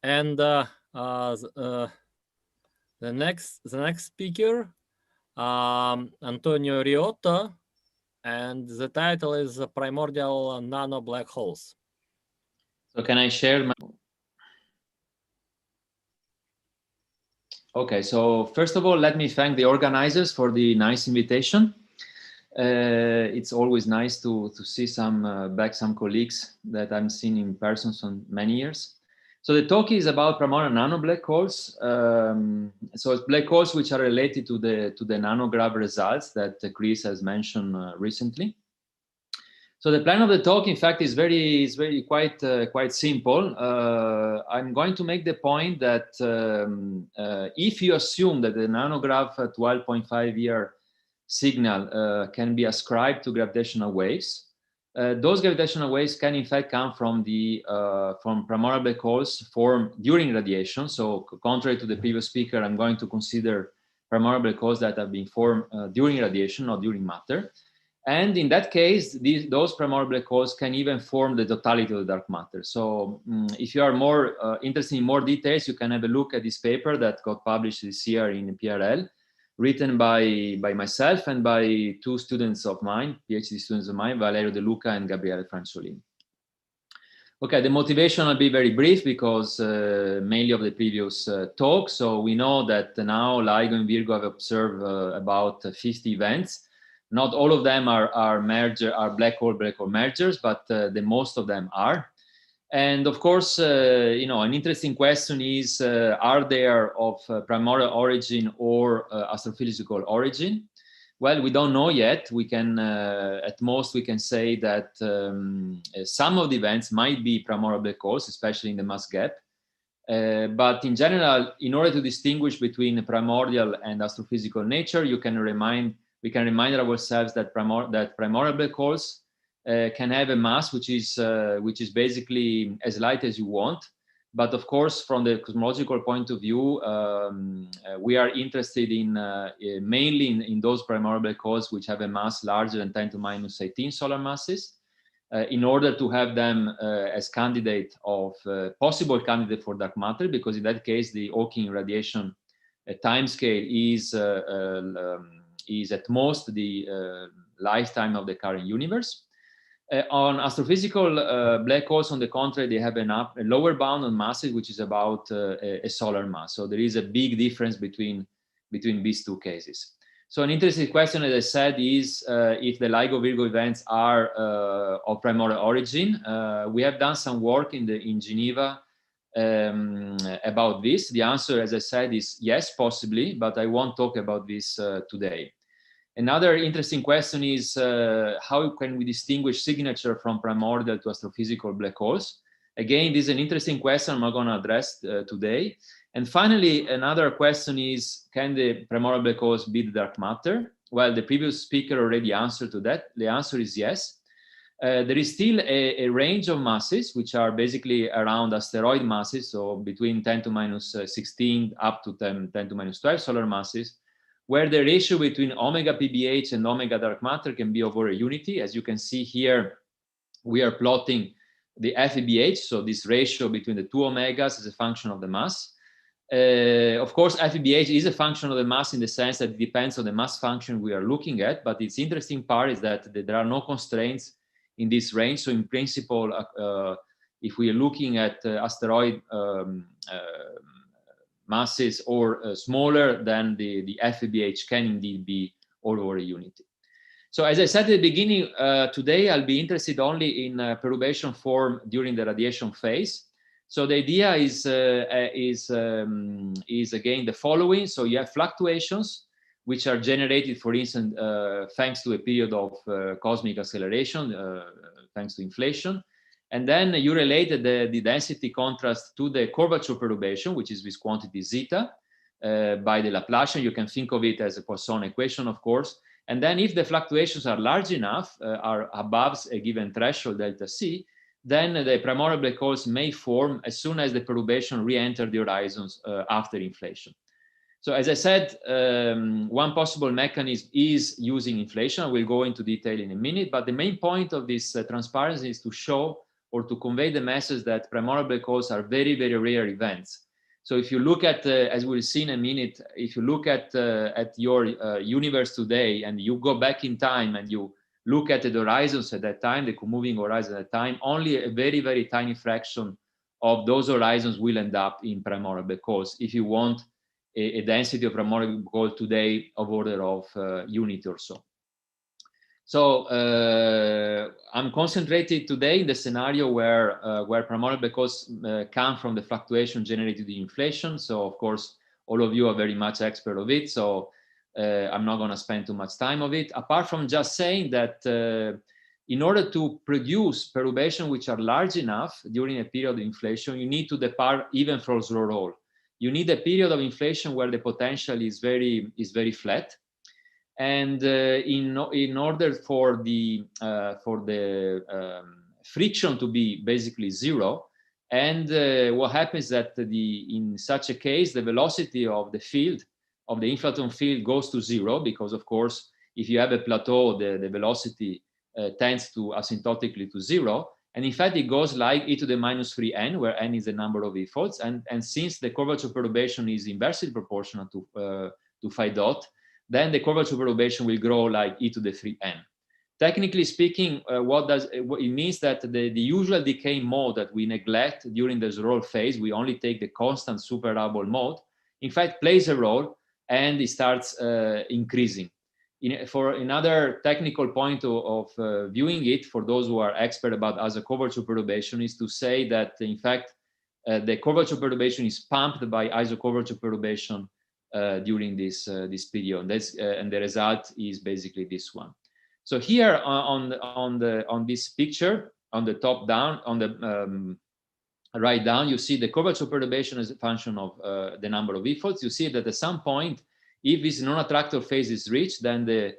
And the next speaker, Antonio Riotto, and the title is Primordial NanoBlackHoles. So can I share my... Okay, so first of all, let me thank the organizers for the nice invitation. It's always nice to see some colleagues that I've seen in person for many years. So the talk is about primordial nanoblack holes. So it's black holes which are related to the nanograph results that Chris has mentioned recently. So the plan of the talk, in fact, is quite simple. I'm going to make the point that if you assume that the nanograph 12.5 year signal can be ascribed to gravitational waves, those gravitational waves can in fact come from primordial black holes formed during radiation. So contrary to the previous speaker, I'm going to consider primordial black holes that have been formed during radiation, not during matter. And in that case, those primordial black holes can even form the totality of the dark matter. So if you are more interested in more details, you can have a look at this paper that got published this year in PRL, written by myself and by two students of mine, PhD students of mine, Valerio De Luca and Gabriele Franciolini. Okay, the motivation will be very brief because mainly of the previous talk. So we know that now LIGO and Virgo have observed about 50 events. Not all of them are black hole mergers, but the most of them are. And of course, an interesting question is, are they of primordial origin or astrophysical origin? Well, we don't know yet. We can, at most, we can say that some of the events might be primordial black holes, especially in the mass gap. But in general, in order to distinguish between primordial and astrophysical nature, we can remind ourselves that primordial black holes can have a mass which is basically as light as you want. But of course, from the cosmological point of view, we are interested in mainly in those primordial black holes which have a mass larger than 10 to minus 18 solar masses, in order to have them as possible candidate for dark matter, because in that case, the Hawking radiation timescale is at most the lifetime of the current universe. On astrophysical black holes, on the contrary, they have a lower bound on masses, which is about a solar mass. So there is a big difference between these two cases. So an interesting question, as I said, is if the LIGO Virgo events are of primordial origin. We have done some work in Geneva about this. The answer, as I said, is yes, possibly, but I won't talk about this today. Another interesting question is how can we distinguish signature from primordial to astrophysical black holes? Again, this is an interesting question I'm not going to address today. And finally, another question is, can the primordial black holes be the dark matter? Well, the previous speaker already answered to that. The answer is yes. There is still a range of masses, which are basically around asteroid masses, so between 10 to minus 16 up to 10 to minus 12 solar masses, where the ratio between omega PBH and omega dark matter can be of order unity. As you can see here, we are plotting the FEBH, so this ratio between the two omegas as a function of the mass. Of course, FEBH is a function of the mass in the sense that it depends on the mass function we are looking at, but its interesting part is that there are no constraints in this range. So in principle, if we are looking at asteroid masses or smaller, then the FEBH can indeed be all over unity. So as I said at the beginning, today I'll be interested only in perturbation formed during the radiation phase. So the idea is again the following. So you have fluctuations which are generated, for instance, thanks to a period of cosmic acceleration, thanks to inflation. And then you related the density contrast to the curvature perturbation, which is this quantity zeta, by the Laplacian. You can think of it as a Poisson equation, of course. And then if the fluctuations are large enough, are above a given threshold, delta C, then the primordial black holes may form as soon as the perturbation re-enter the horizons after inflation. So as I said, one possible mechanism is using inflation. I will go into detail in a minute, but the main point of this transparency is to show or to convey the message that primordial black holes are very, very rare events. So if you look at, as we'll see in a minute, if you look at your universe today and you go back in time and you look at the horizons at that time, the moving horizon at that time, only a very, very tiny fraction of those horizons will end up in primordial black holes if you want a density of primordial black hole today of order of unit or so. So I'm concentrated today in the scenario where primordial black holes come from the fluctuation generated in inflation. So of course, all of you are very much expert of it. So I'm not going to spend too much time of it, apart from just saying that in order to produce perturbations which are large enough during a period of inflation, you need to depart even from slow roll. You need a period of inflation where the potential is very flat. And in order for the friction to be basically zero, and what happens that in such a case, the velocity of the field, of the inflaton field, goes to zero, because of course, if you have a plateau, the velocity tends to asymptotically to zero. And in fact, it goes like e to the minus 3n, where n is the number of e-folds. And since the curvature perturbation is inversely proportional to phi dot, then the curvature perturbation will grow like e to the 3n. Technically speaking, it means that the usual decay mode that we neglect during the roll phase, we only take the constant super double mode, in fact plays a role, and it starts increasing. For another technical point of viewing it, for those who are expert about isocurvature perturbation, is to say that in fact the curvature perturbation is pumped by isocurvature perturbation during this period. And the result is basically this one. So here on this picture, on the top down, on the right down, you see the curvature perturbation as a function of the number of e-folds. You see that at some point, if this non-attractor phase is reached, then the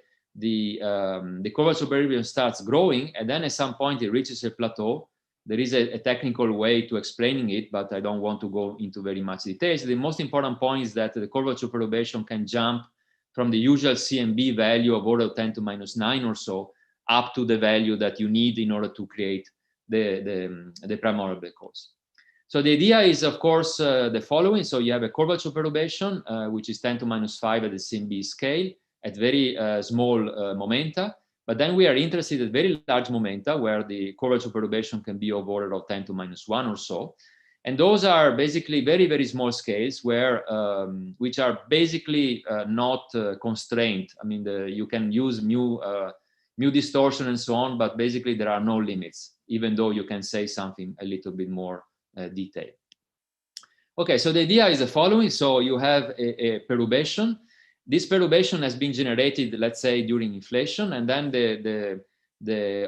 curvature perturbation starts growing, and then at some point it reaches a plateau. There is a technical way to explaining it, but I don't want to go into very much details. The most important point is that the curvature perturbation can jump from the usual CMB value of order of 10 to minus 9 or so up to the value that you need in order to create the primordial black holes. So the idea is, of course, the following. So you have a curvature perturbation, which is 10 to minus 5 at the CMB scale at very small momenta. But then we are interested in very large momenta where the curvature perturbation can be of order of 10 to minus 1 or so. And those are basically very, very small scales where, which are basically not constrained. I mean, you can use mu distortion and so on, but basically there are no limits, even though you can say something a little bit more detailed. Okay, so the idea is the following. So you have a perturbation. This perturbation has been generated, let's say, during inflation, and then the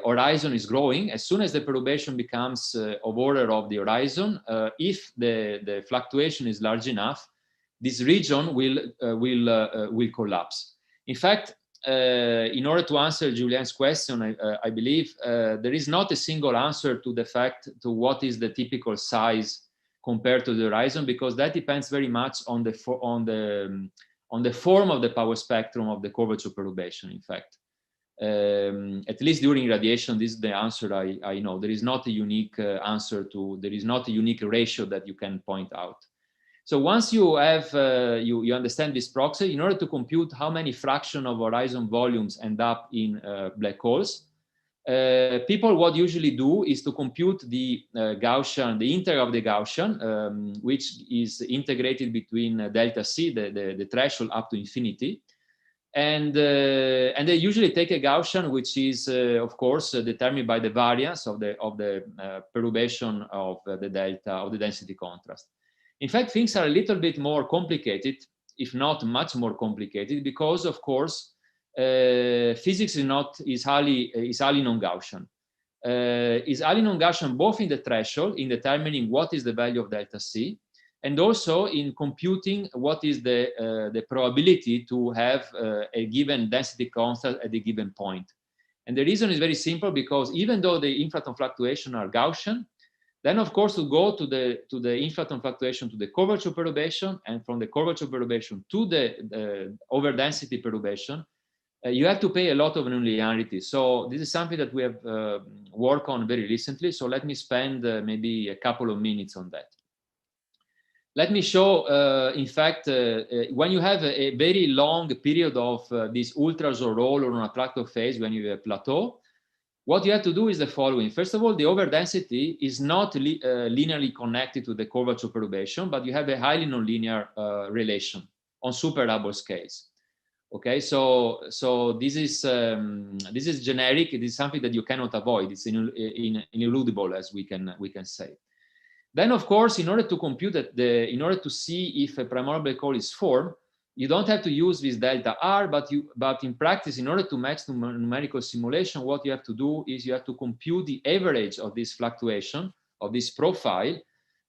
horizon is growing. As soon as the perturbation becomes of order of the horizon, if the fluctuation is large enough, this region will collapse. In fact, in order to answer Julien's question, I believe there is not a single answer to the fact to what is the typical size compared to the horizon, because that depends very much on the form of the power spectrum of the curvature perturbation. In fact, at least during radiation, this is the answer I know. There is not a unique answer to. There is not a unique ratio that you can point out. So once you have you understand this proxy, in order to compute how many fraction of horizon volumes end up in black holes, people what usually do is to compute the Gaussian, the integral of the Gaussian, which is integrated between delta C, the threshold up to infinity, and they usually take a Gaussian which is of course determined by the variance of the perturbation of the delta of the density contrast. In fact, things are a little bit more complicated, if not much more complicated, because of course physics is highly non-Gaussian. Is highly non-Gaussian both in the threshold, in determining what is the value of delta C, and also in computing what is the probability to have a given density constant at a given point. And the reason is very simple, because even though the inflaton fluctuations are Gaussian, then of course to go to the inflaton fluctuation to the curvature perturbation, and from the curvature perturbation to the overdensity perturbation, you have to pay a lot of nonlinearity. So this is something that we have worked on very recently. So let me spend maybe a couple of minutes on that. Let me show, in fact, when you have a very long period of this ultras or roll or on a plateau phase, when you have a plateau, what you have to do is the following. First of all, the overdensity is not linearly connected to the curvature perturbation, but you have a highly nonlinear relation on super Hubble scales. Okay, so this is generic. It is something that you cannot avoid. It's ineludible, as we can say. Then, of course, in order to compute that, in order to see if a primordial black hole is formed, you don't have to use this delta R, but in practice, in order to max numerical simulation, what you have to do is you have to compute the average of this fluctuation of this profile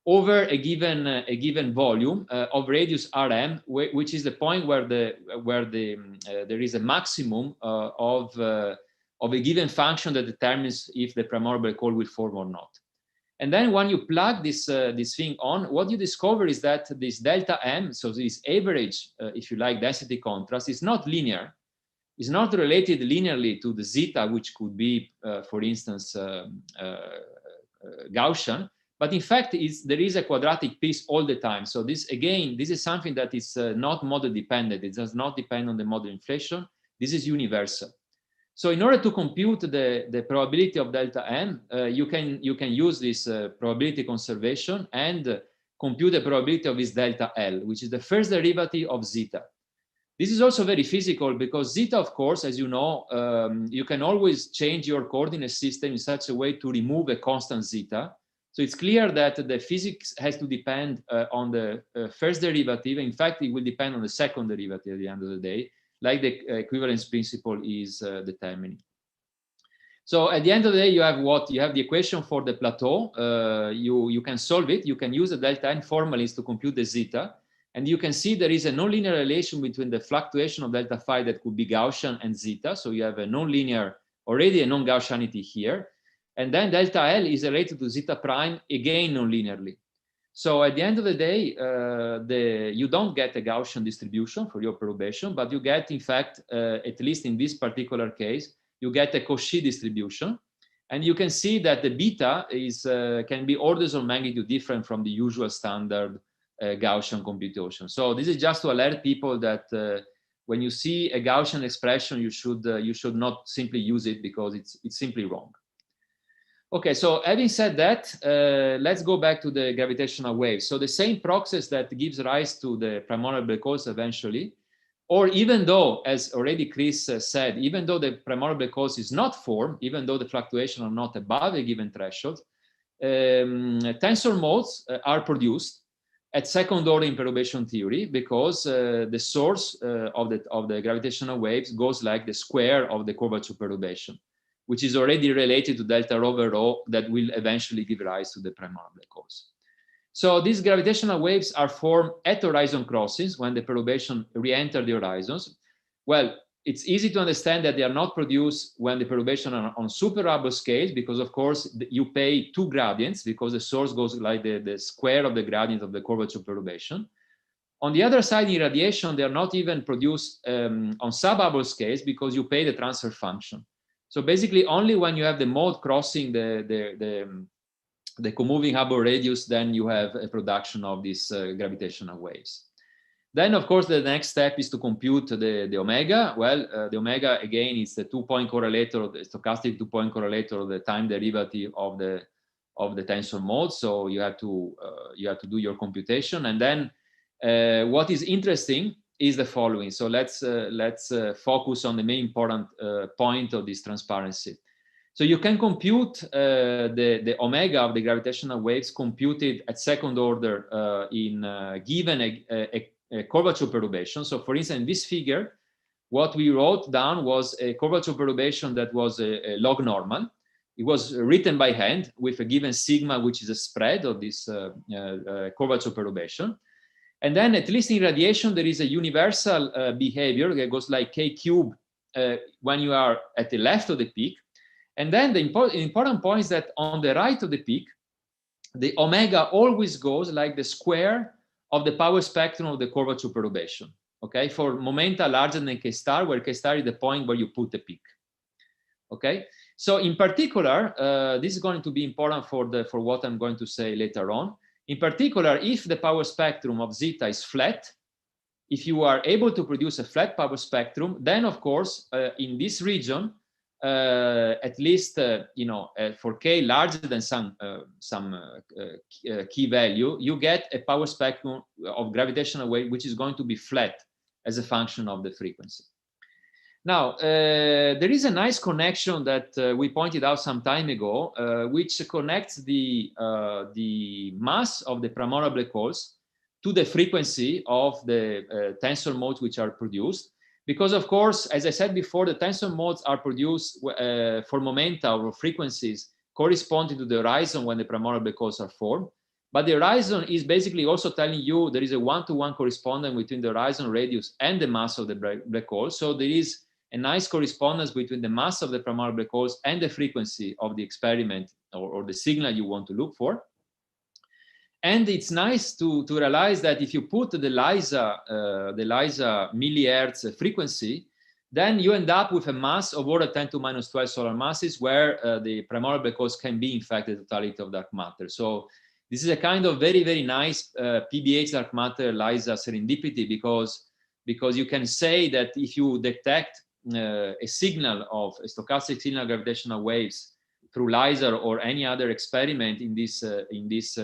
over a given volume of radius Rm, which is the point where there is a maximum of a given function that determines if the primordial black hole will form or not. And then when you plug this thing on, what you discover is that this delta M, so this average, if you like, density contrast, is not linear. It's not related linearly to the zeta, which could be, for instance, Gaussian. But in fact, there is a quadratic piece all the time. So this, again, this is something that is not model dependent. It does not depend on the model inflation. This is universal. So in order to compute the probability of delta M, you can use this probability conservation and compute the probability of this delta L, which is the first derivative of zeta. This is also very physical because zeta, of course, as you know, you can always change your coordinate system in such a way to remove a constant zeta. So it's clear that the physics has to depend on the first derivative. In fact, it will depend on the second derivative at the end of the day, like the equivalence principle is determining. So at the end of the day, you have what? You have the equation for the plateau. You can solve it. You can use the delta N formulas to compute the zeta. And you can see there is a nonlinear relation between the fluctuation of delta phi that could be Gaussian and zeta. So you have a nonlinear, already a non-Gaussianity here. And then delta L is related to zeta prime, again non-linearly. So at the end of the day, you don't get a Gaussian distribution for your perturbation, but you get, in fact, at least in this particular case, you get a Cauchy distribution. And you can see that the beta can be orders of magnitude different from the usual standard Gaussian computation. So this is just to alert people that when you see a Gaussian expression, you should not simply use it because it's simply wrong. Okay, so having said that, let's go back to the gravitational waves. So the same process that gives rise to the primordial black holes eventually, or even though, as already Chris said, even though the primordial black holes is not formed, even though the fluctuations are not above a given threshold, tensor modes are produced at second order in perturbation theory because the source of the gravitational waves goes like the square of the curvature perturbation, which is already related to delta over rho that will eventually give rise to the primordial black holes. So these gravitational waves are formed at horizon crossings when the perturbation re-enter the horizons. Well, it's easy to understand that they are not produced when the perturbation are on super Hubble scales because, of course, you pay two gradients because the source goes like the square of the gradient of the curvature perturbation. On the other side, in radiation, they are not even produced on sub-Hubble scales because you pay the transfer function. So basically, only when you have the mode crossing the comoving Hubble radius, then you have a production of these gravitational waves. Then, of course, the next step is to compute the omega. Well, the omega, again, is the two-point correlator, the stochastic two-point correlator of the time derivative of the tensor mode. So you have to do your computation. And then what is interesting is the following. So let's focus on the main important point of this transparency. So you can compute the omega of the gravitational waves computed at second order given a curvature perturbation. So for instance, in this figure, what we wrote down was a curvature perturbation that was a log normal. It was written by hand with a given sigma, which is a spread of this curvature perturbation. And then, at least in radiation, there is a universal behavior that goes like k cubed when you are at the left of the peak. And then the important point is that on the right of the peak, the omega always goes like the square of the power spectrum of the curvature perturbation. okay, for momenta larger than k star, where k star is the point where you put the peak. Okay, so in particular, this is going to be important for what I'm going to say later on. In particular, if the power spectrum of zeta is flat, if you are able to produce a flat power spectrum, then of course, in this region, at least you know, for k larger than some key value, you get a power spectrum of gravitational wave which is going to be flat as a function of the frequency. Now, there is a nice connection that we pointed out some time ago, which connects the mass of the primordial black holes to the frequency of the tensor modes which are produced. Because, of course, as I said before, the tensor modes are produced for momenta or frequencies corresponding to the horizon when the primordial black holes are formed. But the horizon is basically also telling you there is a one-to-one correspondence between the horizon radius and the mass of the black hole. So there is a nice correspondence between the mass of the primordial black holes and the frequency of the experiment or the signal you want to look for. And it's nice to realize that if you put the LISA millihertz frequency, then you end up with a mass of order 10 to minus 12 solar masses, where the primordial black holes can be, in fact, the totality of dark matter. So this is a kind of very, very nice PBH dark matter LISA serendipity, because you can say that if you detect a signal of a stochastic signal gravitational waves through LISA or any other experiment in this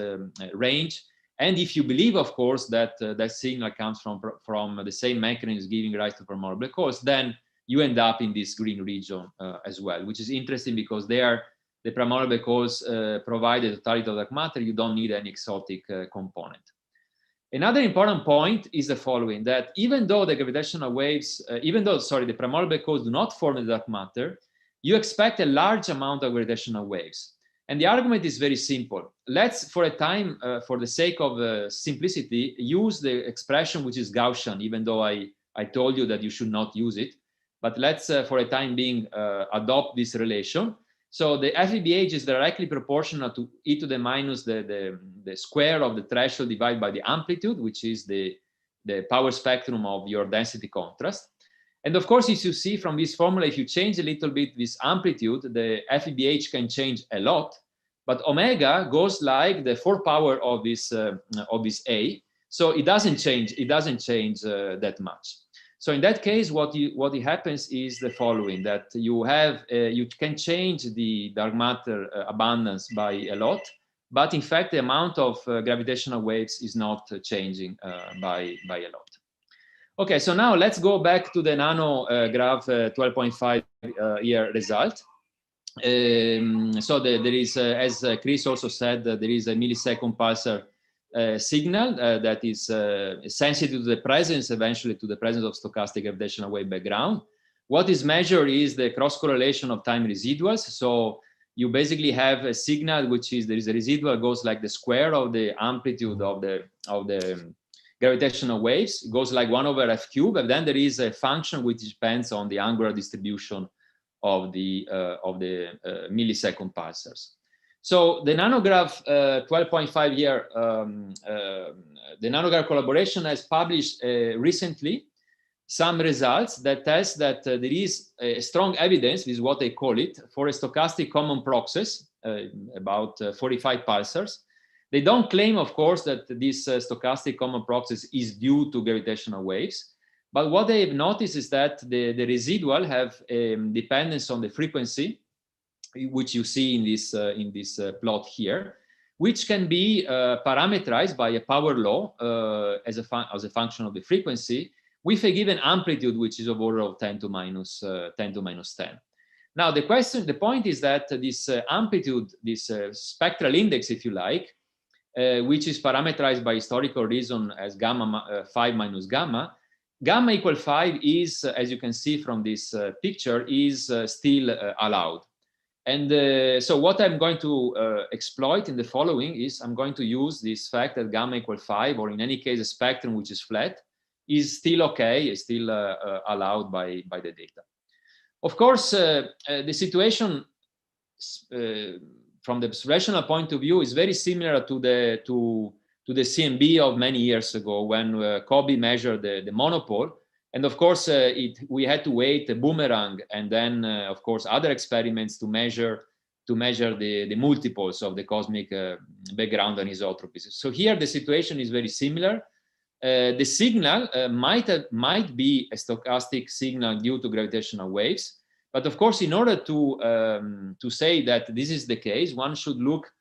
range, and if you believe, of course, that that signal comes from the same mechanism giving rise to primordial black holes, then you end up in this green region as well, which is interesting because the primordial black holes provide the totality of dark matter. You don't need any exotic component. Another important point is the following, that even though the gravitational waves, the primordial black holes do not form the dark matter, you expect a large amount of gravitational waves. And the argument is very simple. Let's, for a time, for the sake of simplicity, use the expression which is Gaussian, even though I told you that you should not use it. But let's, for a time being, adopt this relation. So the FEBH is directly proportional to e to the minus the square of the threshold divided by the amplitude, which is the power spectrum of your density contrast. And of course, as you see from this formula, if you change a little bit this amplitude, the FEBH can change a lot, but omega goes like the 4 power of this A. So it doesn't change that much. So in that case, what happens is the following, that you can change the dark matter abundance by a lot, but in fact, the amount of gravitational waves is not changing by a lot. Okay, so now let's go back to the nano graph 12.5 year result. So there is, as Chris also said, there is a millisecond pulsar signal that is sensitive to the presence, eventually to the presence of stochastic gravitational wave background. What is measured is the cross correlation of time residuals. So you basically have a signal which is, there is a residual goes like the square of the amplitude of the gravitational waves. It goes like 1 over f cube, and then there is a function which depends on the angular distribution of the millisecond pulsars. So the nanograph 12.5 year, the nanograph collaboration has published recently some results that test that there is a strong evidence, this is what they call it, for a stochastic common process, about 45 pulsars. They don't claim, of course, that this stochastic common process is due to gravitational waves. But what they have noticed is that the residual have dependence on the frequency, which you see in this plot here, which can be parameterized by a power law as a function of the frequency with a given amplitude, which is of order of 10 to minus 10. Now, the point is that this amplitude, this spectral index, if you like, which is parameterized by historical reason as gamma 5 minus gamma equal 5 is, as you can see from this picture, is still allowed. And so what I'm going to exploit in the following is I'm going to use this fact that gamma equal 5, or in any case a spectrum which is flat, is still okay, is still allowed by the data. Of course, the situation from the observational point of view is very similar to the CMB of many years ago when Kobe measured the monopole. And of course, we had to wait a boomerang and then, of course, other experiments to measure the multiples of the cosmic background anisotropies. So here the situation is very similar. The signal might be a stochastic signal due to gravitational waves, but of course, in order to say that this is the case, one should look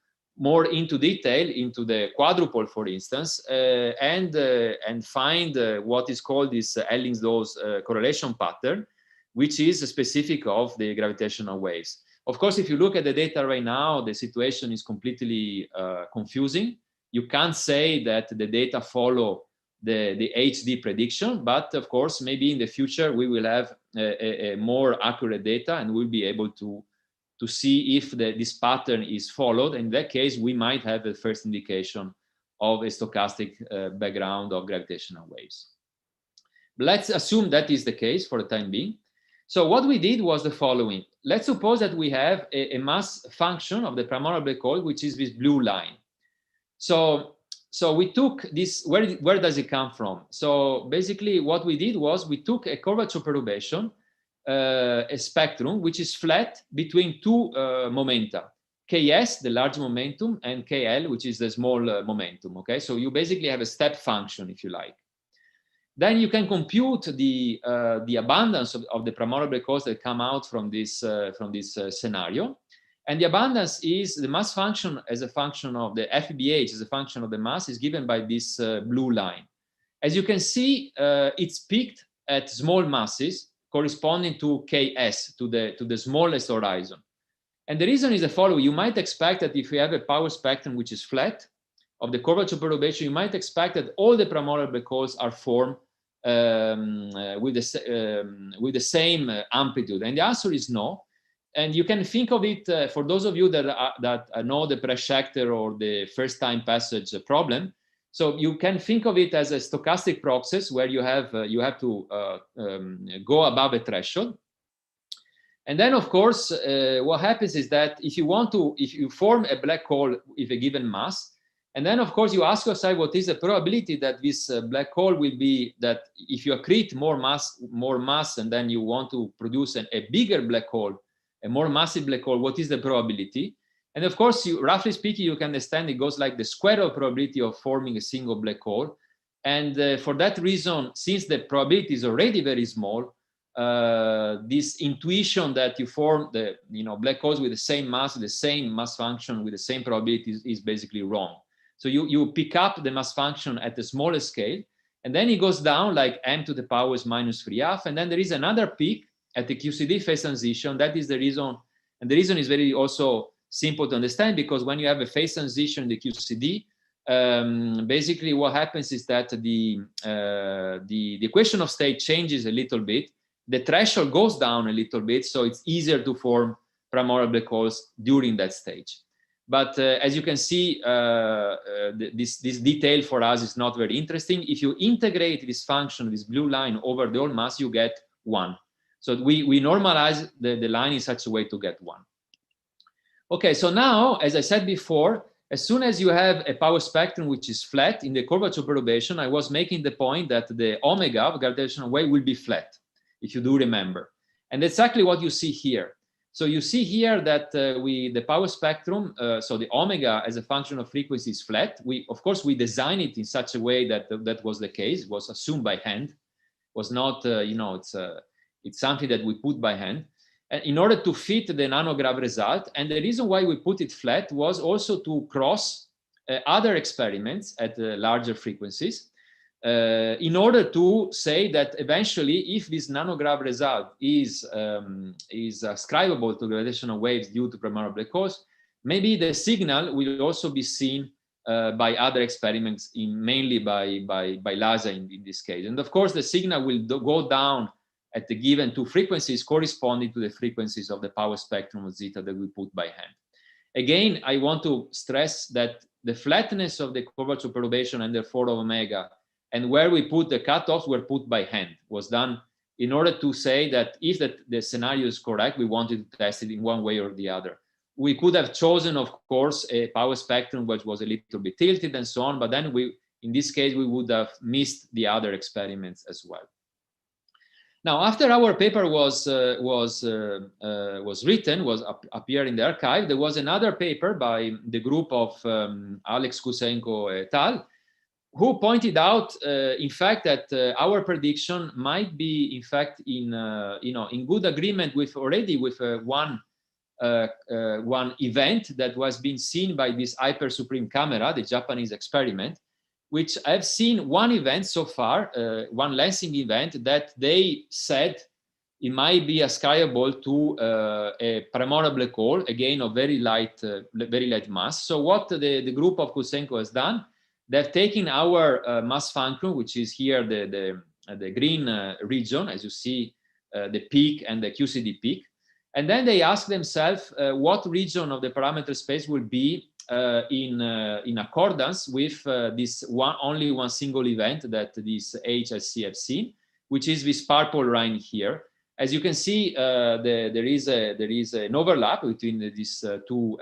more into detail into the quadrupole, for instance, and find what is called this Elling's correlation pattern, which is specific of the gravitational waves. Of course, if you look at the data right now, the situation is completely confusing. You can't say that the data follow the HD prediction, but of course, maybe in the future, we will have a more accurate data and we'll be able to see if this pattern is followed. In that case, we might have a first indication of a stochastic background of gravitational waves. But let's assume that is the case for the time being. So what we did was the following. Let's suppose that we have a mass function of the primordial black hole, which is this blue line. So we took this, where does it come from? So basically what we did was we took a curvature perturbation, a spectrum which is flat between two momenta, Ks, the large momentum, and Kl, which is the small momentum. Okay, so you basically have a step function, if you like. Then you can compute the abundance of the primordial black holes that come out from this scenario, and the abundance is the mass function as a function of the PBH as a function of the mass is given by this blue line. As you can see, it's peaked at small masses corresponding to Ks, to the smallest horizon. And the reason is the following. You might expect that if you have a power spectrum which is flat of the curvature perturbation, you might expect that all the primordial black holes are formed with the same amplitude. And the answer is no. And you can think of it, for those of you that know the Preschechter or the first time passage problem, so you can think of it as a stochastic process where you have to go above a threshold. And then, of course, what happens is that if you form a black hole with a given mass, and then, of course, you ask yourself, what is the probability that this black hole will be, that if you accrete more mass, and then you want to produce a bigger black hole, a more massive black hole, what is the probability? And of course, roughly speaking, you can understand it goes like the square of probability of forming a single black hole. And for that reason, since the probability is already very small, this intuition that you form the black holes with the same mass function, with the same probability is basically wrong. So you pick up the mass function at the smallest scale, and then it goes down like m to the power is -3/2, and then there is another peak at the QCD phase transition. That is the reason, and the reason is very also simple to understand, because when you have a phase transition in the QCD, basically what happens is that the equation of state changes a little bit, the threshold goes down a little bit, so it's easier to form primordial black holes during that stage. But as you can see, this detail for us is not very interesting. If you integrate this function, this blue line, over the whole mass, you get 1. So we normalize the line in such a way to get 1. Okay, so now, as I said before, as soon as you have a power spectrum which is flat in the curvature perturbation, I was making the point that the omega of gravitational wave will be flat, if you do remember. And that's exactly what you see here. So you see here that the power spectrum, so the omega as a function of frequency is flat. Of course, we design it in such a way that that was the case. It was assumed by hand. It was not, it's something that we put by hand in order to fit the nanograv result. And the reason why we put it flat was also to cross other experiments at larger frequencies, in order to say that eventually, if this nanograv result is ascribable to gravitational waves due to primordial black holes, maybe the signal will also be seen by other experiments, mainly by LASA in this case. And of course, the signal will go down at the given two frequencies corresponding to the frequencies of the power spectrum of zeta that we put by hand. Again, I want to stress that the flatness of the curvature perturbation and therefore of omega, and where we put the cutoffs were put by hand, was done in order to say that if the scenario is correct, we wanted to test it in one way or the other. we could have chosen, of course, a power spectrum which was a little bit tilted and so on, but then in this case, we would have missed the other experiments as well. Now, after our paper was written, appeared in the archive, there was another paper by the group of Alex Kusenko et al., who pointed out, in fact, that our prediction might be, in fact, in good agreement with one event that was being seen by this hyper supreme camera, the Japanese experiment, which I've seen one event so far, one lensing event that they said it might be ascribable to a primordial black hole, again of very light mass. So what the group of Kusenko has done, they've taken our mass function, which is here the green region, as you see, the peak and the QCD peak, and then they ask themselves what region of the parameter space will be in accordance with only one single event that this HSC have seen, which is this purple line here. As you can see, there is an overlap between these two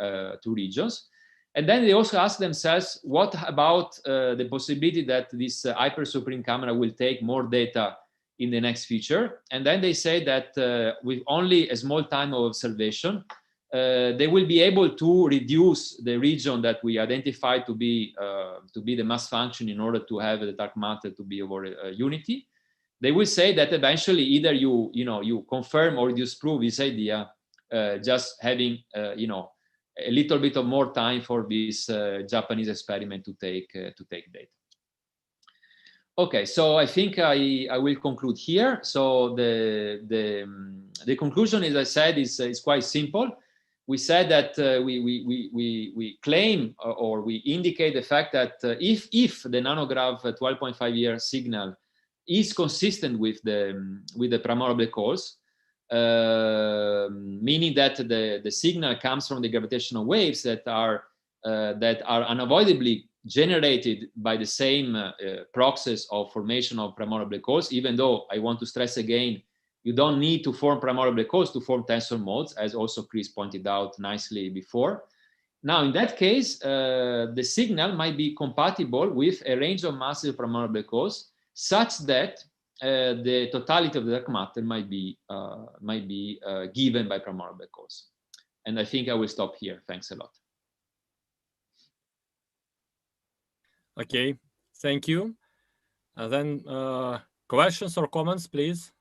regions. And then they also ask themselves, what about the possibility that this hyper supreme camera will take more data in the next future? And then they say that with only a small time of observation, they will be able to reduce the region that we identified to be the mass function in order to have the dark matter to be over unity. They will say that eventually either you confirm or disprove this idea, just having a little bit of more time for this Japanese experiment to take data. Okay, so I think I will conclude here. So the conclusion, as I said, is quite simple. We said that we claim or we indicate the fact that if the nanograph 12.5-year signal is consistent with the primordial black holes, meaning that the signal comes from the gravitational waves that are unavoidably generated by the same process of formation of primordial black holes, even though I want to stress again, you don't need to form primordial black holes to form tensor modes, as also Chris pointed out nicely before. Now, in that case, the signal might be compatible with a range of massive primordial black holes, such that the totality of the dark matter might be given by primordial black holes. And I think I will stop here. Thanks a lot. Okay, thank you. Then questions or comments, please.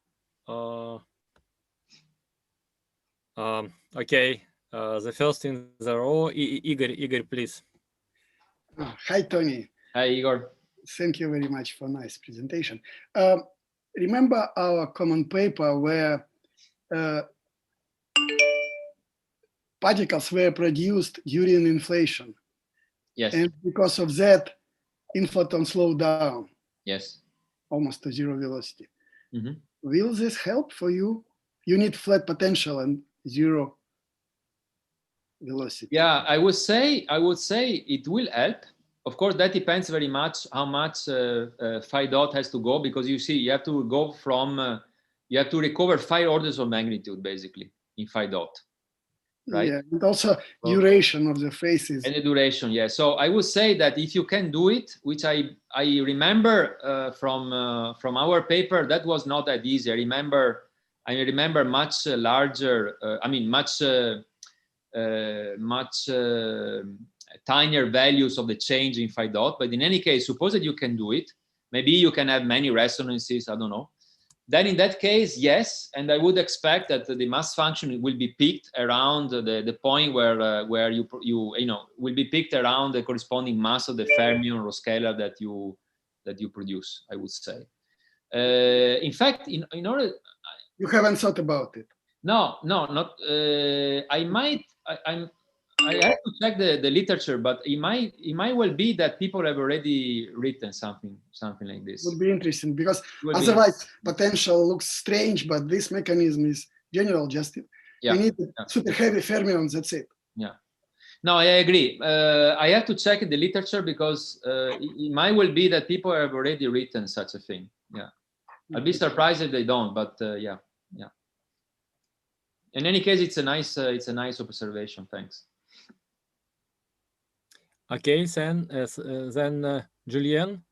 Okay, the first in the row, Igor, please. Hi, Tony. Hi, Igor. Thank you very much for nice presentation. Remember our common paper where particles were produced during inflation? Yes. And because of that, inflaton slowed down. Yes. Almost to zero velocity. Mm-hmm. Will this help for you? You need flat potential and zero velocity. Yeah, I would say it will help. Of course, that depends very much how much phi dot has to go, because you see, you have to go from, you have to recover 5 orders of magnitude basically in phi dot, right? Yeah, and also duration of the phases. And the duration, yeah. So I would say that if you can do it, which I remember from our paper, that was not that easy. I remember much larger, much tinier values of the change in phi dot. But in any case, suppose that you can do it. Maybe you can have many resonances, I don't know. Then in that case, yes, and I would expect that the mass function will be picked around the point where you will be picked around the corresponding mass of the fermion or scalar that you produce, I would say. In fact, in order, you haven't thought about it. No, not. I have to check the literature, but it might well be that people have already written something like this. Would be interesting, because otherwise potential looks strange, but this mechanism is general. Just we need super heavy fermions. That's it. Yeah. No, I agree. I have to check the literature, because it might well be that people have already written such a thing. Yeah. I'll be surprised if they don't, but yeah. In any case, it's a nice observation. Thanks. Okay, then Julien.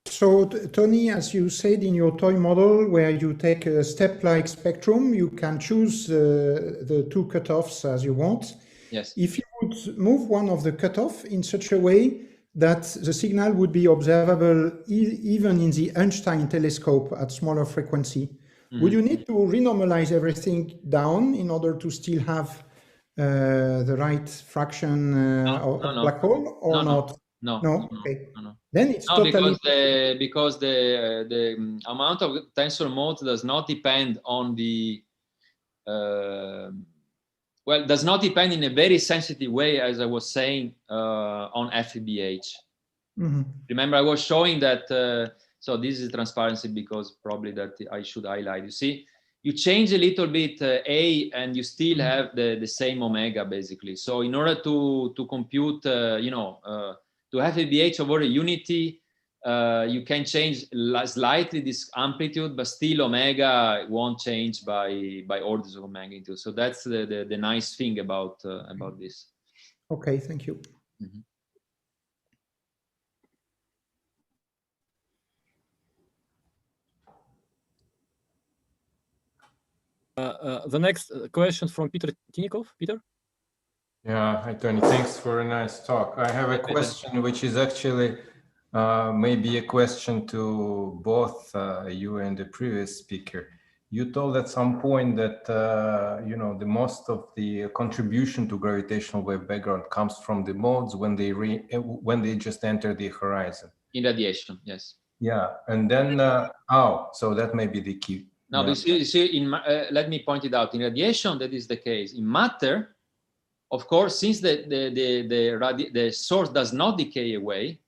So, Tony, as you said in your toy model, where you take a step-like spectrum, you can choose the two cutoffs as you want. Yes. If you would move one of the cutoff in such a way that the signal would be observable even in the Einstein telescope at smaller frequency, would you need to renormalize everything down in order to still have the right fraction of black hole, or not? No. Okay. Then it's totally because the amount of tensor modes does not depend on the well, does not depend in a very sensitive way, as I was saying, on FBH. Remember, I was showing that. So this is transparency because probably that I should highlight. You see, you change a little bit A, and you still have the same omega basically. So in order to compute, to have FBH over a unity, you can change slightly this amplitude, but still omega won't change by orders of magnitude. So that's the nice thing about this. Okay, thank you. The next question from Peter Tinikov. Peter? Yeah, hi Tony, thanks for a nice talk. I have a question which is actually maybe a question to both you and the previous speaker. You told at some point that the most of the contribution to gravitational wave background comes from the modes when they just enter the horizon. In radiation, yes. Yeah, and then so that may be the key. Now, yeah. you see, let me point it out. In radiation, that is the case. In matter, of course, since the source does not decay away,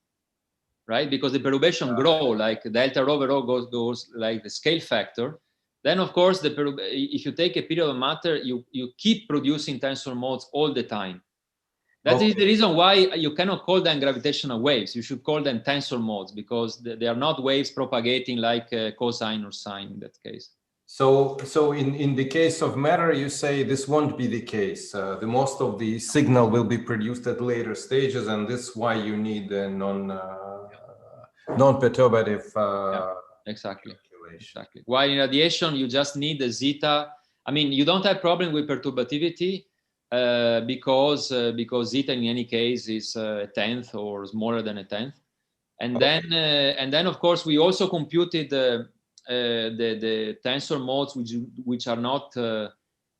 right? Because the perturbation grow, like delta rho over rho goes like the scale factor. Then, of course, if you take a period of matter, you keep producing tensor modes all the time. That is the reason why you cannot call them gravitational waves. You should call them tensor modes because they are not waves propagating like cosine or sine in that case. So in the case of matter, you say this won't be the case. The most of the signal will be produced at later stages, and this is why you need a non-perturbative exactly. While in radiation, you just need the zeta. I mean, you don't have problem with perturbativity because zeta in any case is a tenth or smaller than a tenth. And then of course we also computed the tensor modes which are not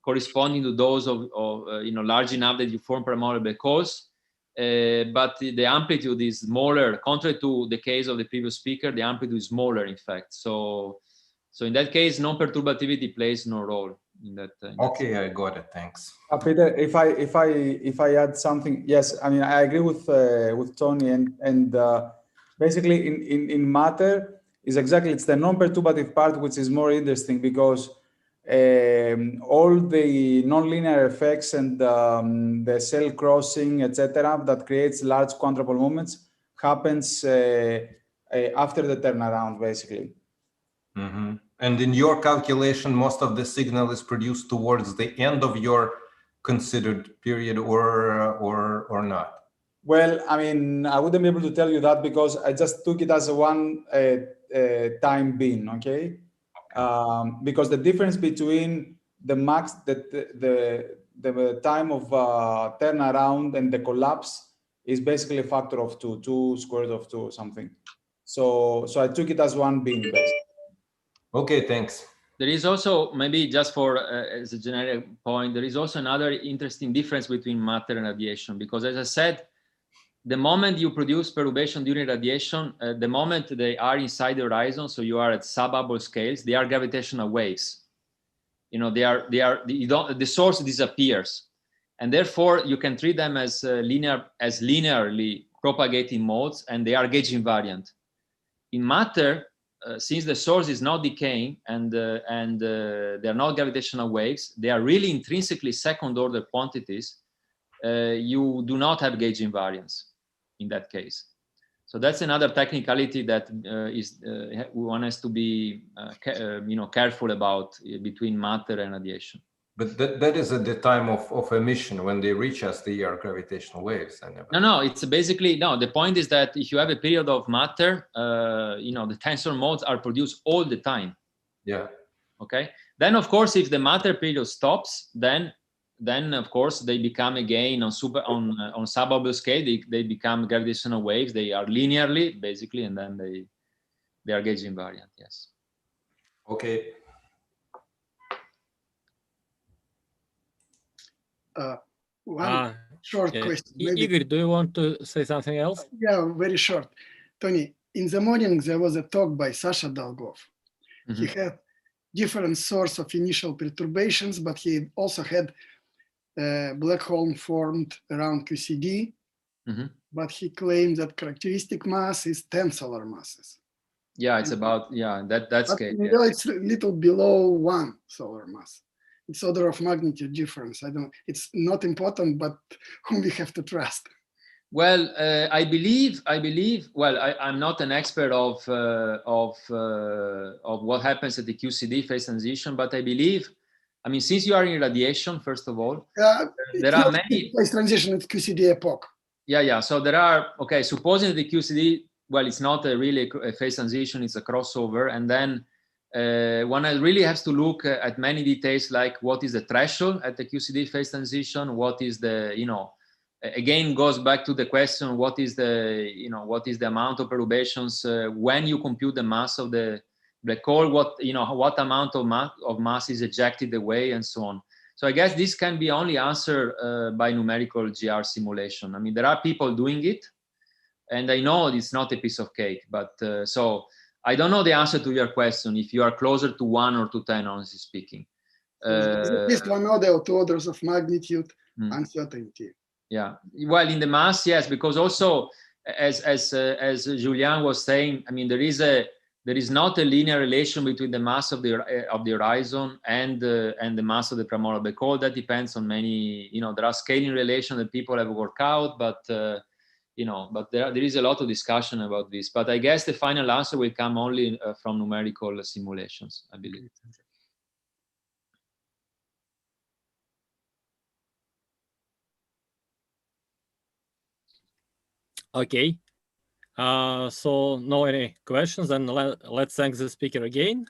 corresponding to those of large enough that you form primordial black holes, but the amplitude is smaller. Contrary to the case of the previous speaker, the amplitude is smaller in fact. So in that case, non-perturbativity plays no role in that. Okay, I got it. Thanks. Peter, if I add something, yes, I mean I agree with Tony and basically in matter is exactly, it's the non-perturbative part which is more interesting because all the nonlinear effects and the cell crossing, etc., that creates large quadrupole moments happens after the turnaround, basically. And in your calculation, most of the signal is produced towards the end of your considered period, or not? Well, I mean, I wouldn't be able to tell you that because I just took it as a one time bin, okay? Because the difference between the max, the time of turnaround and the collapse is basically a factor of 2 square root of 2 or something. So I took it as one bin, basically. Okay, thanks. There is also, maybe just for as a generic point, there is also another interesting difference between matter and radiation, because as I said, the moment you produce perturbation during radiation, the moment they are inside the horizon, so you are at sub-Hubble scales, they are gravitational waves. The source disappears, and therefore you can treat them as linearly propagating modes, and they are gauge invariant. In matter, since the source is not decaying and they are not gravitational waves, they are really intrinsically second-order quantities. You do not have gauge invariance in that case. So that's another technicality that one has to be careful about between matter and radiation. But that is at the time of emission, when they reach us, they are gravitational waves. No, it's basically, no, the point is that if you have a period of matter, the tensor modes are produced all the time. Yeah. Okay. Then, of course, if the matter period stops, then of course they become again on suborbital scale. They become gravitational waves. They are linearly basically, and then they are gauge invariant. Yes. Okay. One short question. Maybe. Igor, do you want to say something else? Yeah, very short. Tony, in the morning there was a talk by Sasha Dolgov. Mm-hmm. He had different source of initial perturbations, but he also had a black hole formed around QCD. Mm-hmm. But he claimed that characteristic mass is 10 solar masses. Yeah, it's about, that's scale. Yeah. It's a little below 1 solar mass. It's order of magnitude difference. I don't. It's not important, but whom we have to trust. Well, I believe. Well, I'm not an expert of what happens at the QCD phase transition, but I believe. I mean, since you are in radiation, first of all, there are many phase transition at QCD epoch. Yeah. So there are supposing the QCD. Well, it's not really a phase transition; it's a crossover, and then. One really has to look at many details, like what is the threshold at the QCD phase transition, what is the, again goes back to the question, what is the amount of perturbations when you compute the mass of the black hole, what amount of mass is ejected away, and so on. So I guess this can be only answered by numerical GR simulation. I mean, there are people doing it, and I know it's not a piece of cake, but so I don't know the answer to your question, if you are closer to 1 or to 10, honestly speaking. At least 1 order or 2 orders of magnitude uncertainty. Yeah, well, in the mass, yes, because also, as Julien was saying, I mean, there is not a linear relation between the mass of the horizon and the mass of the primordial black hole. That depends on many, there are scaling relations that people have worked out, but but there is a lot of discussion about this. But I guess the final answer will come only from numerical simulations, I believe. Okay. So no any questions, and let's thank the speaker again.